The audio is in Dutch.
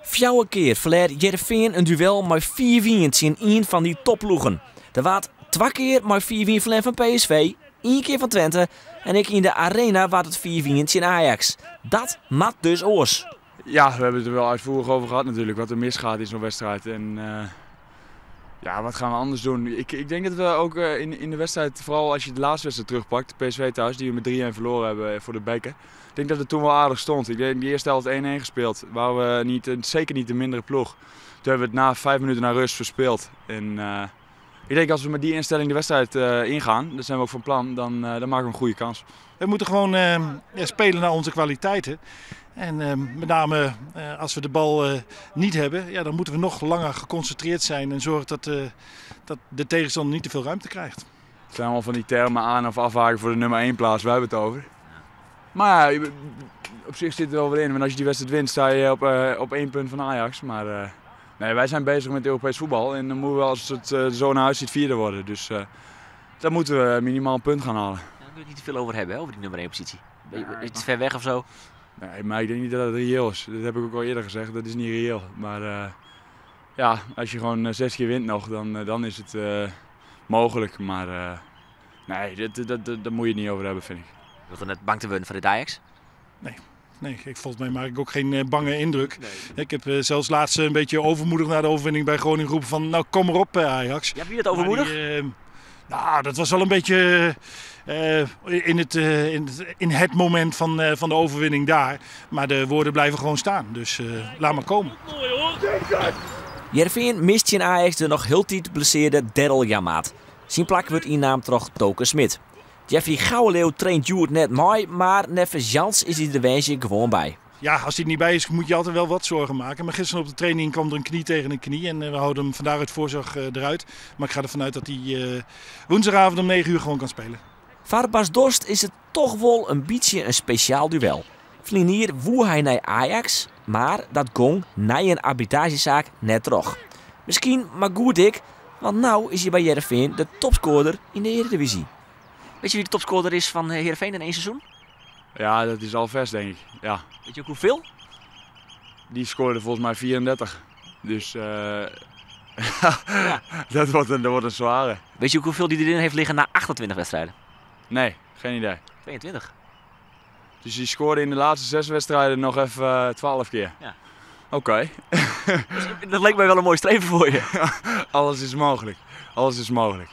Fjouwe keer verleer Heerenveen een duel met 4 wiens in een van die topploegen. Er waard 2 keer met 4 wiens verleen van PSV, 1 keer van Twente en ik in de arena waard het 4 wiens in Ajax. Dat mat dus oors. Ja, we hebben het er wel uitvoerig over gehad natuurlijk, wat er misgaat in zo'n wedstrijd. En ja, wat gaan we anders doen? Ik denk dat we ook in de wedstrijd, vooral als je de laatste wedstrijd terugpakt, PSV thuis, die we met 3-1 verloren hebben voor de beker. Ik denk dat het toen wel aardig stond. Ik denk die eerste helft 1-1 gespeeld, waar we zeker niet de mindere ploeg. Toen hebben we het na 5 minuten naar rust verspeeld. En ik denk als we met die instelling de wedstrijd ingaan, dat zijn we ook van plan, dan maken we een goede kans. We moeten gewoon spelen naar onze kwaliteiten. En met name als we de bal niet hebben, ja, dan moeten we nog langer geconcentreerd zijn en zorgen dat de tegenstander niet te veel ruimte krijgt. Het zijn allemaal van die termen aan- of afhaken voor de nummer 1 plaats, wij hebben het over. Maar ja, op zich zit het er wel weer in, want als je die wedstrijd wint sta je op 1 punt van Ajax. Maar nee, wij zijn bezig met Europees voetbal en dan moeten we als het zo naar huis ziet 4e worden. Dus dan moeten we minimaal een punt gaan halen. Daar wil je het niet te veel over hebben, hè, over die nummer 1 positie. Is het ver weg of zo? Nee, maar ik denk niet dat het reëel is. Dat heb ik ook al eerder gezegd, dat is niet reëel. Maar ja, als je gewoon 6 keer wint nog, dan is het mogelijk. Maar nee, daar moet je het niet over hebben, vind ik. Je wilt net bang te winnen voor dit Ajax? Nee, volgens mij maak ik ook geen bange indruk. Nee. Ik heb zelfs laatst een beetje overmoedig na de overwinning bij Groningen geroepen van nou kom erop Ajax. Ja, wie dat overmoedig? Nou, dat was wel een beetje in het moment van de overwinning daar. Maar de woorden blijven gewoon staan, dus laat maar komen. Heerenveen mist in Ajax de nog heel tijd blesseerde Daryl Janmaat. Zijn plak wordt innaam door Toke Smit. Jeffrey Gouwenleeuw traint Sjoerd net mooi, maar nevens Jans is hij de wensje gewoon bij. Ja, als hij er niet bij is moet je altijd wel wat zorgen maken. Maar gisteren op de training kwam er een knie tegen een knie en we houden hem vandaar uit voorzorg eruit. Maar ik ga ervan uit dat hij woensdagavond om 9 uur gewoon kan spelen. Voor Bas Dost is het toch wel een beetje een speciaal duel. Vlinier woe hij naar Ajax, maar dat gong na een arbitragezaak net terug. Misschien maar goed dik, want nou is hij bij Heerenveen de topscorer in de Eredivisie. Weet je wie de topscorer is van Heerenveen in 1 seizoen? Ja, dat is Alves, denk ik. Ja. Weet je ook hoeveel? Die scoorde volgens mij 34. Dus ja. dat wordt een zware. Weet je ook hoeveel die erin heeft liggen na 28 wedstrijden? Nee, geen idee. 22. Dus die scoorde in de laatste 6 wedstrijden nog even 12 keer? Ja. Oké. Dat leek mij wel een mooi streven voor je. Alles is mogelijk. Alles is mogelijk.